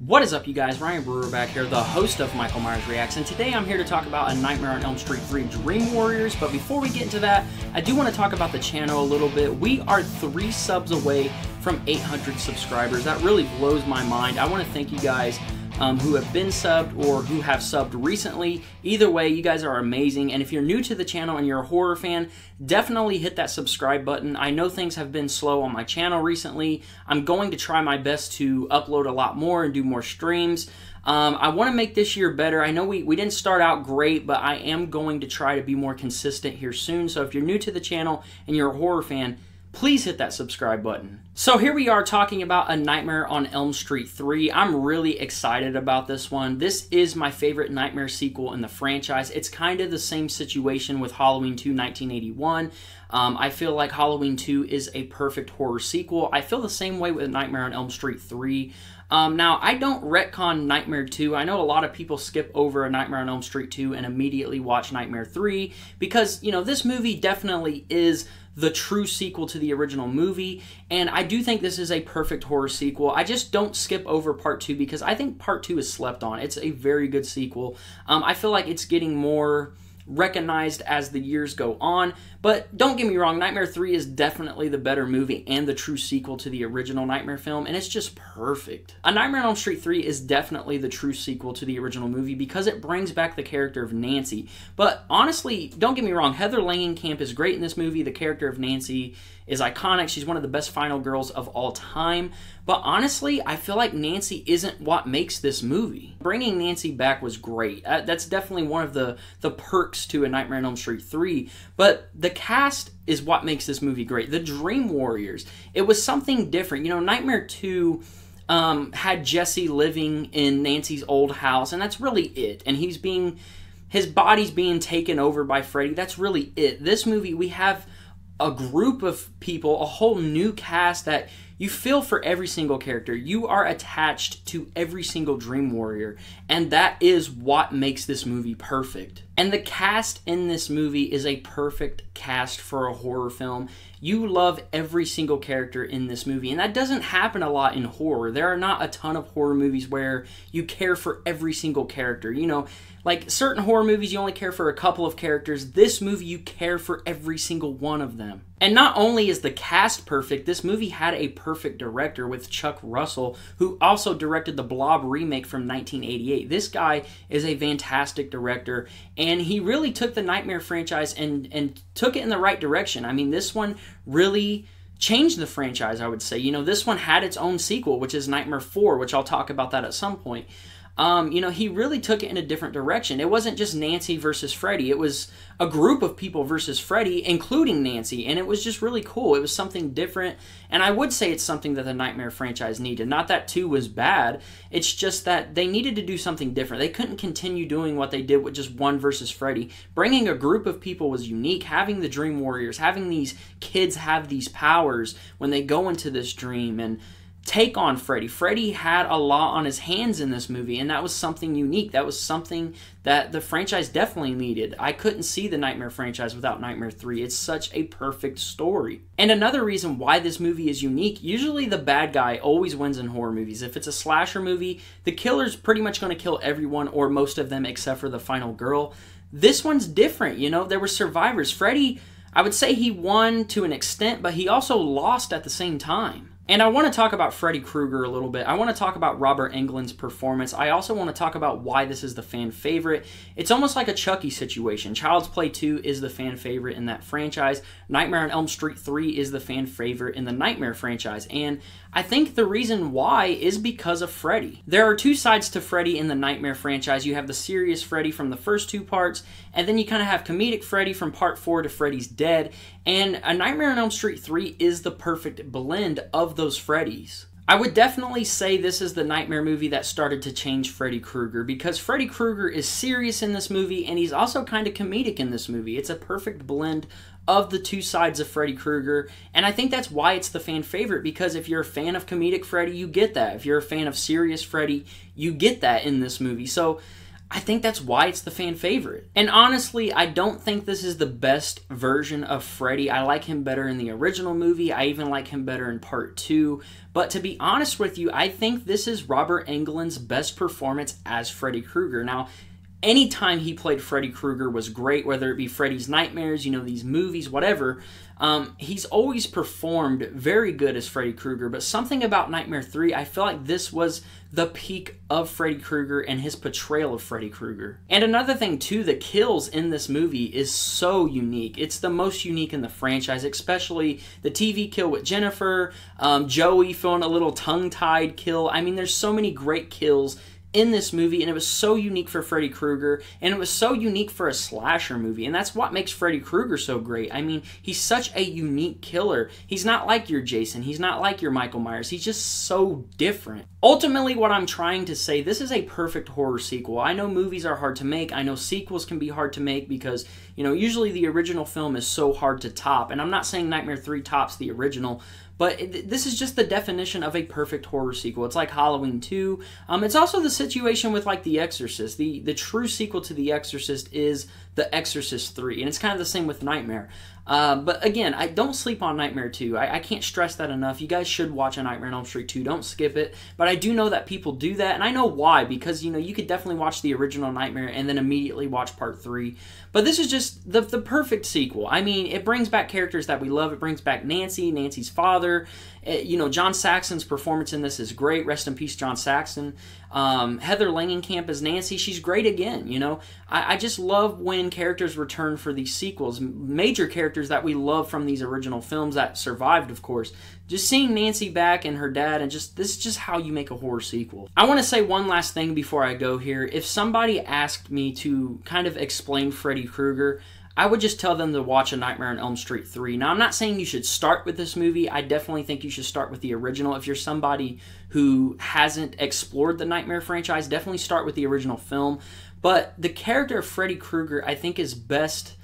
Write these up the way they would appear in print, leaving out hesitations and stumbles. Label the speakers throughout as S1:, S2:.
S1: What is up, you guys? Ryan Brewer back here, the host of Michael Myers Reacts, and today I'm here to talk about A Nightmare on Elm Street 3 Dream Warriors. But before we get into that, I do want to talk about the channel a little bit. We are 3 subs away from 800 subscribers. That really blows my mind. I want to thank you guys who have been subbed or who have subbed recently. Either way, you guys are amazing. And if you're new to the channel and you're a horror fan, definitely hit that subscribe button. I know things have been slow on my channel recently. I'm going to try my best to upload a lot more and do more streams. I want to make this year better. I know we didn't start out great, but I am going to try to be more consistent here soon. So if you're new to the channel and you're a horror fan, please hit that subscribe button. So here we are talking about A Nightmare on Elm Street 3. I'm really excited about this one. This is my favorite Nightmare sequel in the franchise. It's kind of the same situation with Halloween 2 1981. I feel like Halloween 2 is a perfect horror sequel. I feel the same way with Nightmare on Elm Street 3. Now, I don't retcon Nightmare 2. I know a lot of people skip over A Nightmare on Elm Street 2 and immediately watch Nightmare 3 because, you know, this movie definitely is the true sequel to the original movie, and I do think this is a perfect horror sequel. I just don't skip over Part 2 because I think Part 2 is slept on. It's a very good sequel. I feel like it's getting more recognized as the years go on, but don't get me wrong, Nightmare 3 is definitely the better movie and the true sequel to the original Nightmare film, and it's just perfect. A Nightmare on Elm Street 3 is definitely the true sequel to the original movie because it brings back the character of Nancy, but honestly, don't get me wrong, Heather Langenkamp is great in this movie. The character of Nancy is iconic. She's one of the best final girls of all time, but honestly, I feel like Nancy isn't what makes this movie. Bringing Nancy back was great. That's definitely one of the perks to A Nightmare on Elm Street 3, but the cast is what makes this movie great. The Dream Warriors, it was something different. You know, Nightmare 2 had Jesse living in Nancy's old house, and that's really it. And his body's being taken over by Freddy. That's really it. This movie, we have a group of people, a whole new cast that you feel for every single character. You are attached to every single Dream Warrior, and that is what makes this movie perfect. And the cast in this movie is a perfect cast for a horror film. You love every single character in this movie, and that doesn't happen a lot in horror. There are not a ton of horror movies where you care for every single character. You know, like certain horror movies, you only care for a couple of characters. This movie, you care for every single one of them. And not only is the cast perfect, this movie had a perfect director with Chuck Russell, who also directed the Blob remake from 1988. This guy is a fantastic director, and he really took the Nightmare franchise and took it in the right direction. I mean, this one really changed the franchise, I would say. You know, this one had its own sequel, which is Nightmare 4, which I'll talk about that at some point. You know, he really took it in a different direction. It wasn't just Nancy versus Freddy. It was a group of people versus Freddy, including Nancy, and it was just really cool. It was something different, and I would say it's something that the Nightmare franchise needed. Not that 2 was bad. It's just that they needed to do something different. They couldn't continue doing what they did with just 1 versus Freddy. Bringing a group of people was unique. Having the Dream Warriors, having these kids have these powers when they go into this dream and take on Freddy. Freddy had a lot on his hands in this movie, and that was something unique. That was something that the franchise definitely needed. I couldn't see the Nightmare franchise without Nightmare 3. It's such a perfect story. And another reason why this movie is unique, usually the bad guy always wins in horror movies. If it's a slasher movie, the killer's pretty much going to kill everyone or most of them except for the final girl. This one's different, you know? There were survivors. Freddy, I would say he won to an extent, but he also lost at the same time. And I want to talk about Freddy Krueger a little bit. I want to talk about Robert Englund's performance. I also want to talk about why this is the fan favorite. It's almost like a Chucky situation. Child's Play 2 is the fan favorite in that franchise. Nightmare on Elm Street 3 is the fan favorite in the Nightmare franchise. And I think the reason why is because of Freddy. There are 2 sides to Freddy in the Nightmare franchise. You have the serious Freddy from the first 2 parts, and then you kind of have comedic Freddy from Part 4 to Freddy's Dead. And A Nightmare on Elm Street 3 is the perfect blend of those Freddys. I would definitely say this is the Nightmare movie that started to change Freddy Krueger, because Freddy Krueger is serious in this movie, and he's also kind of comedic in this movie. It's a perfect blend of the 2 sides of Freddy Krueger, and I think that's why it's the fan favorite, because if you're a fan of comedic Freddy, you get that. If you're a fan of serious Freddy, you get that in this movie. So I think that's why it's the fan favorite. And honestly, I don't think this is the best version of Freddy. I like him better in the original movie. I even like him better in part 2. But to be honest with you, I think this is Robert Englund's best performance as Freddy Krueger. Now, anytime he played Freddy Krueger was great, whether it be Freddy's Nightmares, you know, these movies, whatever. He's always performed very good as Freddy Krueger, but something about Nightmare 3, I feel like this was the peak of Freddy Krueger and his portrayal of Freddy Krueger. And another thing too, the kills in this movie is so unique. It's the most unique in the franchise, especially the TV kill with Jennifer, Joey feeling a little tongue-tied kill. I mean, there's so many great kills in this movie, and it was so unique for Freddy Krueger, and it was so unique for a slasher movie, and that's what makes Freddy Krueger so great. I mean, he's such a unique killer. He's not like your Jason. He's not like your Michael Myers. He's just so different. Ultimately, what I'm trying to say, this is a perfect horror sequel. I know movies are hard to make. I know sequels can be hard to make because, you know, usually the original film is so hard to top, and I'm not saying Nightmare 3 tops the original, but this is just the definition of a perfect horror sequel. It's like Halloween 2. It's also the situation with like The Exorcist. The true sequel to The Exorcist is The Exorcist 3. And it's kind of the same with Nightmare. But again, I don't sleep on Nightmare 2. I can't stress that enough. You guys should watch A Nightmare on Elm Street 2. Don't skip it. But I do know that people do that, and I know why. Because, you know, you could definitely watch the original Nightmare and then immediately watch Part 3. But this is just the perfect sequel. I mean, it brings back characters that we love. It brings back Nancy, Nancy's father. You know, John Saxon's performance in this is great. Rest in peace, John Saxon. Heather Langenkamp as Nancy. She's great again, you know. I just love when characters return for these sequels. Major characters that we love from these original films that survived, of course. Just seeing Nancy back and her dad, and this is just how you make a horror sequel. I want to say one last thing before I go here. If somebody asked me to kind of explain Freddy Krueger, I would just tell them to watch A Nightmare on Elm Street 3. Now, I'm not saying you should start with this movie. I definitely think you should start with the original. If you're somebody who hasn't explored the Nightmare franchise, definitely start with the original film. But the character of Freddy Krueger, I think, is best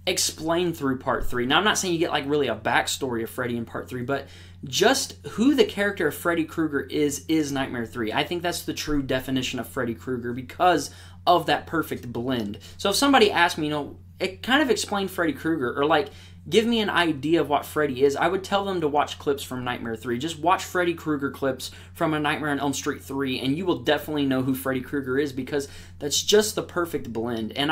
S1: explained through Part 3. Now, I'm not saying you get like really a backstory of Freddy in Part 3, but just who the character of Freddy Krueger is Nightmare 3. I think that's the true definition of Freddy Krueger because of that perfect blend. So if somebody asked me, you know, it kind of explained Freddy Krueger, or like give me an idea of what Freddy is, I would tell them to watch clips from Nightmare 3. Just watch Freddy Krueger clips from A Nightmare on Elm Street 3, and you will definitely know who Freddy Krueger is because that's just the perfect blend. And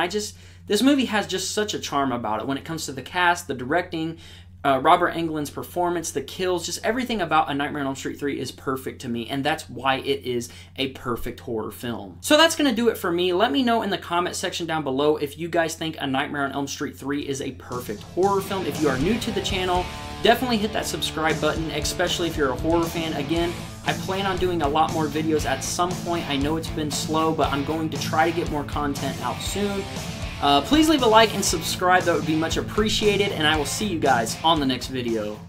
S1: this movie has just such a charm about it when it comes to the cast, the directing, Robert Englund's performance, the kills, just everything about A Nightmare on Elm Street 3 is perfect to me, and that's why it is a perfect horror film. So that's going to do it for me. Let me know in the comment section down below if you guys think A Nightmare on Elm Street 3 is a perfect horror film. If you are new to the channel, definitely hit that subscribe button, especially if you're a horror fan. Again, I plan on doing a lot more videos at some point. I know it's been slow, but I'm going to try to get more content out soon. Please leave a like and subscribe. That would be much appreciated, and I will see you guys on the next video.